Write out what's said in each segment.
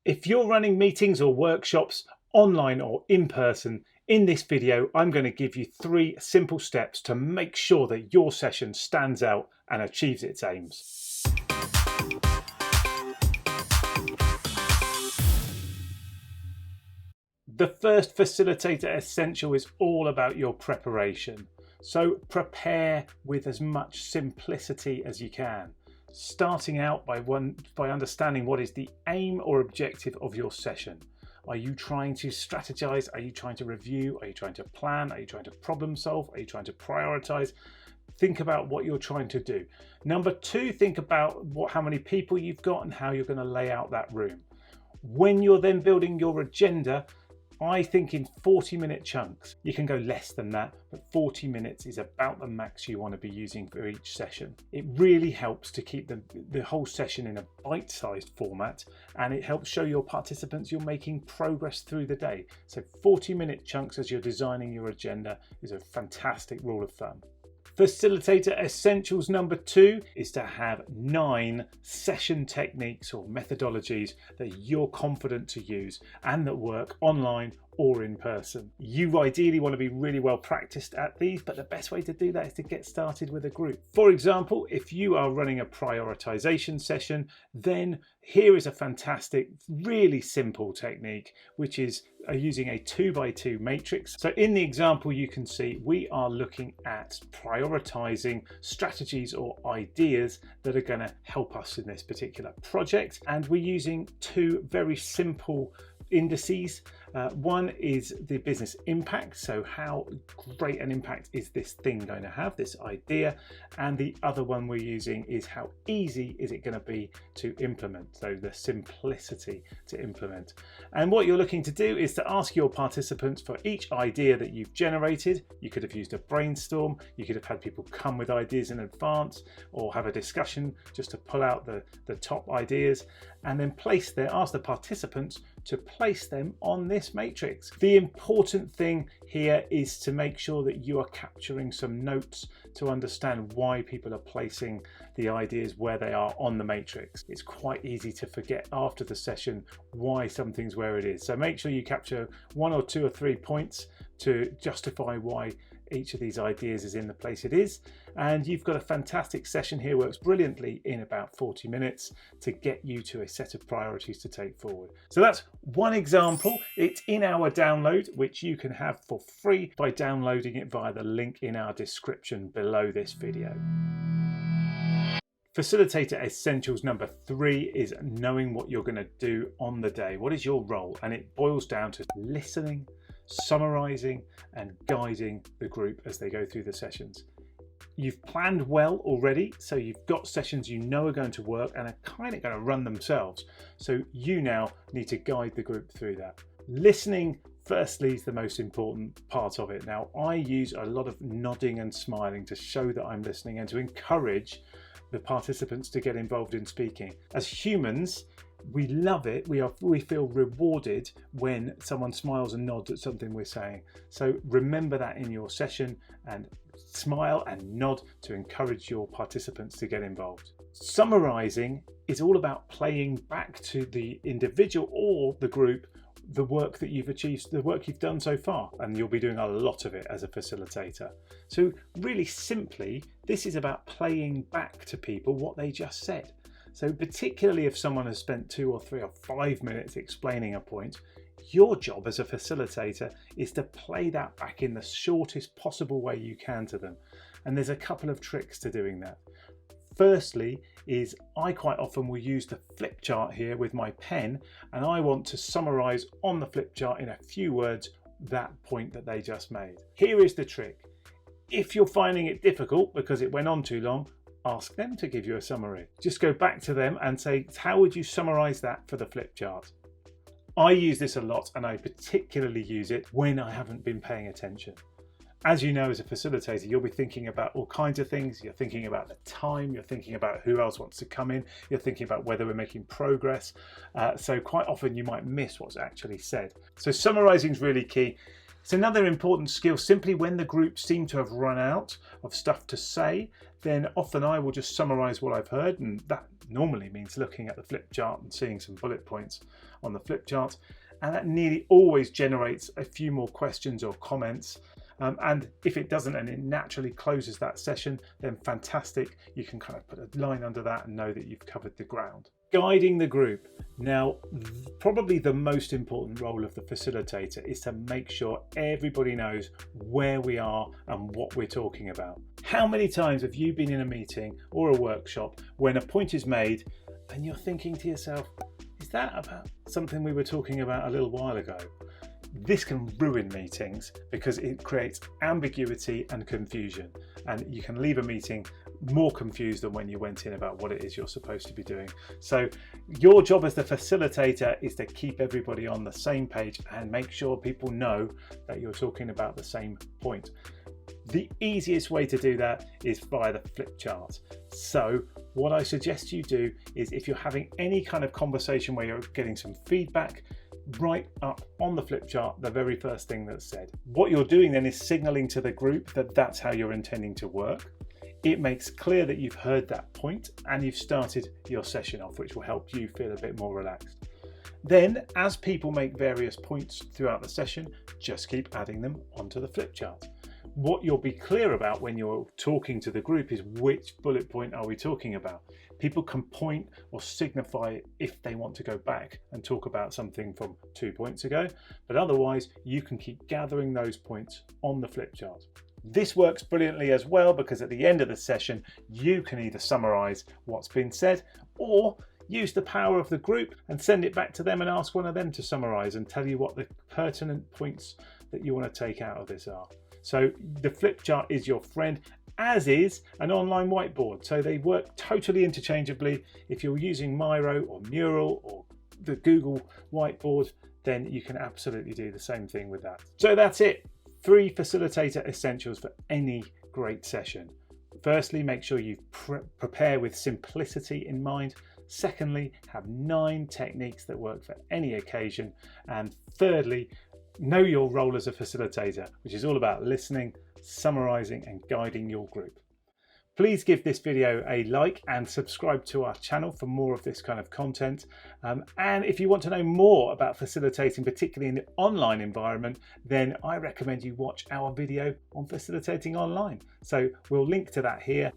If you're running meetings or workshops online or in person, in this video, I'm going to give you 3 simple steps to make sure that your session stands out and achieves its aims. The first facilitator essential is all about your preparation. So prepare with as much simplicity as you can, starting out by understanding what is the aim or objective of your session. Are you trying to strategize? Are you trying to review? Are you trying to plan? Are you trying to problem solve? Are you trying to prioritize? Think about what you're trying to do. Number 2, think about how many people you've got and how you're going to lay out that room. When you're then building your agenda, I think in 40-minute chunks. You can go less than that, but 40 minutes is about the max you want to be using for each session. It really helps to keep the whole session in a bite-sized format, and it helps show your participants you're making progress through the day. So 40-minute chunks as you're designing your agenda is a fantastic rule of thumb. Facilitator essentials number 2 is to have 9 session techniques or methodologies that you're confident to use and that work online or in person. You ideally want to be really well practiced at these, but the best way to do that is to get started with a group. For example, if you are running a prioritization session, then here is a fantastic, really simple technique, which is using a 2x2 matrix. So in the example, you can see we are looking at prioritizing strategies or ideas that are going to help us in this particular project. And we're using 2 very simple indices. One is the business impact, so how great an impact is this thing going to have, this idea, and the other one we're using is how easy is it going to be to implement, so the simplicity to implement. And what you're looking to do is to ask your participants for each idea that you've generated. You could have used a brainstorm, you could have had people come with ideas in advance, or have a discussion just to pull out the top ideas, and then ask the participants to place them on this matrix. The important thing here is to make sure that you are capturing some notes to understand why people are placing the ideas where they are on the matrix. It's quite easy to forget after the session why something's where it is. So make sure you capture 1 or 2 or 3 points to justify why each of these ideas is in the place it is, and you've got a fantastic session here. Works brilliantly in about 40 minutes to get you to a set of priorities to take forward. So that's one example. It's in our download, which you can have for free by downloading it via the link in our description below this video. Facilitator essentials number 3 is knowing what you're going to do on the day. What is your role? And it boils down to listening, summarizing and guiding the group as they go through the sessions. You've planned well already, so you've got sessions you know are going to work and are kind of going to run themselves. So you now need to guide the group through that. Listening firstly is the most important part of it. Now, I use a lot of nodding and smiling to show that I'm listening and to encourage the participants to get involved in speaking. As humans, we love it. We feel rewarded when someone smiles and nods at something we're saying. So remember that in your session and smile and nod to encourage your participants to get involved. Summarizing is all about playing back to the individual or the group the work that you've achieved, the work you've done so far, and you'll be doing a lot of it as a facilitator. So really simply, this is about playing back to people what they just said. So particularly if someone has spent 2 or 3 or 5 minutes explaining a point, your job as a facilitator is to play that back in the shortest possible way you can to them. And there's a couple of tricks to doing that. Firstly is I quite often will use the flip chart here with my pen, and I want to summarize on the flip chart in a few words that point that they just made. Here is the trick. If you're finding it difficult because it went on too long, ask them to give you a summary. Just go back to them and say, how would you summarize that for the flip chart? I use this a lot, and I particularly use it when I haven't been paying attention. As you know, as a facilitator, you'll be thinking about all kinds of things. You're thinking about the time, you're thinking about who else wants to come in, you're thinking about whether we're making progress. So quite often you might miss what's actually said. So summarizing is really key. It's another important skill. Simply when the group seem to have run out of stuff to say, then often I will just summarize what I've heard, and that normally means looking at the flip chart and seeing some bullet points on the flip chart, and that nearly always generates a few more questions or comments. And if it doesn't and it naturally closes that session, then fantastic. You can kind of put a line under that and know that you've covered the ground. Guiding the group. Now, probably the most important role of the facilitator is to make sure everybody knows where we are and what we're talking about. How many times have you been in a meeting or a workshop when a point is made and you're thinking to yourself, is that about something we were talking about a little while ago? This can ruin meetings because it creates ambiguity and confusion, and you can leave a meeting more confused than when you went in about what it is you're supposed to be doing. So your job as the facilitator is to keep everybody on the same page and make sure people know that you're talking about the same point. The easiest way to do that is via the flip chart. So what I suggest you do is, if you're having any kind of conversation where you're getting some feedback, write up on the flip chart the very first thing that's said. What you're doing then is signaling to the group that that's how you're intending to work. It makes clear that you've heard that point and you've started your session off, which will help you feel a bit more relaxed. Then, as people make various points throughout the session, just keep adding them onto the flip chart. What you'll be clear about when you're talking to the group is which bullet point are we talking about. People can point or signify if they want to go back and talk about something from 2 points ago, but otherwise you can keep gathering those points on the flip chart. This works brilliantly as well because at the end of the session you can either summarize what's been said or use the power of the group and send it back to them and ask one of them to summarize and tell you what the pertinent points that you want to take out of this are. So the flip chart is your friend, as is an online whiteboard. So they work totally interchangeably. If you're using Miro or Mural or the Google whiteboard, then you can absolutely do the same thing with that. So that's it. 3 facilitator essentials for any great session. Firstly, make sure you prepare with simplicity in mind. Secondly, have 9 techniques that work for any occasion. And thirdly, know your role as a facilitator, which is all about listening, summarizing and guiding your group. Please give this video a like and subscribe to our channel for more of this kind of content. And if you want to know more about facilitating, particularly in the online environment, then I recommend you watch our video on facilitating online. So we'll link to that here.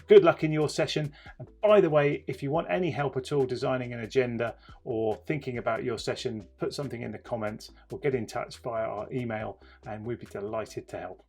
Good luck in your session. And by the way, if you want any help at all designing an agenda or thinking about your session, put something in the comments or get in touch via our email and we'd be delighted to help.